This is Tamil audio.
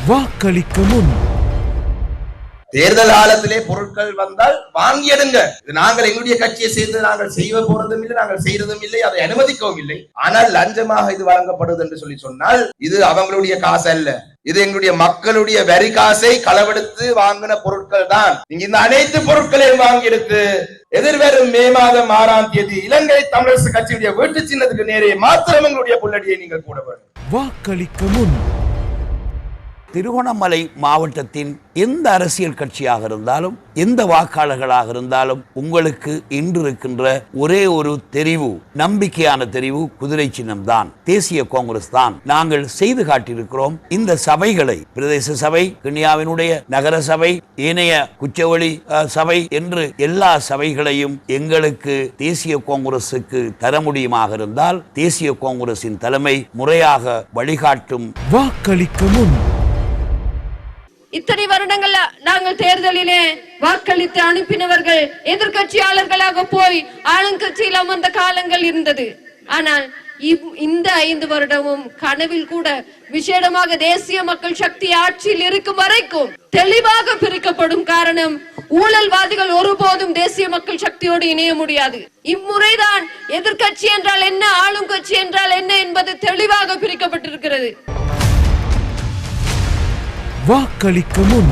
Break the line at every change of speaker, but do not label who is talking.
வாக்களிக்க முன்
தேர்தல் காலத்திலே பொருட்கள் வந்தால் வாங்கி எடுங்க. நாங்கள் எங்களுடைய கட்சியை சேர்ந்து நாங்கள் செய்ய போறதும் இல்லை, நாங்கள் செய்யறதும் இல்லை, அதை அனுமதிக்கவும் இல்லை. ஆனால் லஞ்சமாக இது வழங்கப்படுது என்று சொல்லி சொன்னால் இது அவங்களுடைய காசு அல்ல, இது எங்களுடைய மக்களுடைய வரி காசை களவெடுத்து வாங்கின பொருட்கள் தான். நீங்க இந்த அனைத்து பொருட்களையும் வாங்கி எடுத்து எதிர்வரும் மே மாதம் 6ஆம் தேதி இலங்கை தமிழரசு கட்சியுடைய வீட்டு சின்னத்துக்கு நேரே மாத்திரம் எங்களுடைய புல்லடியை நீங்கள் போட வேண்டும்.
வாக்களிக்க முன்.
திருகோணமலை மாவட்டத்தின் எந்த அரசியல் கட்சியாக இருந்தாலும் எந்த வாக்காளர்களாக இருந்தாலும் உங்களுக்கு இன்று இருக்கின்ற ஒரே ஒரு தெரிவு, நம்பிக்கையான தெரிவு குதிரை சின்னம் தான், தேசிய காங்கிரஸ் தான். நாங்கள் செய்து காட்டியிருக்கிறோம். இந்த சபைகளை பிரதேச சபை, கிண்ணியாவினுடைய நகர சபை, ஏனைய குச்சவெளி சபை என்று எல்லா சபைகளையும் எங்களுக்கு தேசிய காங்கிரசுக்கு தர முடியுமாக இருந்தால் தேசிய காங்கிரசின் தலைமை முறையாக வழிகாட்டும்.
வாக்களிக்க முன்.
இத்தனை வருடங்கள் நாங்கள் தேர்தலிலே வாக்களித்து அனுப்பினவர்கள் எதிர்கட்சியாளர்களாக போய் ஆளுங்கட்சியில் அமர்ந்த காலங்கள் இருந்தது. ஆனால் இந்த 5 வருடமும் கனவில் கூட விசேடமாக தேசிய மக்கள் சக்தி ஆட்சியில் இருக்கும் வரைக்கும் தெளிவாக பிரிக்கப்படும். காரணம், ஊழல்வாதிகள் ஒருபோதும் தேசிய மக்கள் சக்தியோடு இணைய முடியாது. இம்முறைதான் எதிர்கட்சி என்றால் என்ன, ஆளும் கட்சி என்றால் என்ன என்பது தெளிவாக பிரிக்கப்பட்டிருக்கிறது.
வாக்களிக்க முன்.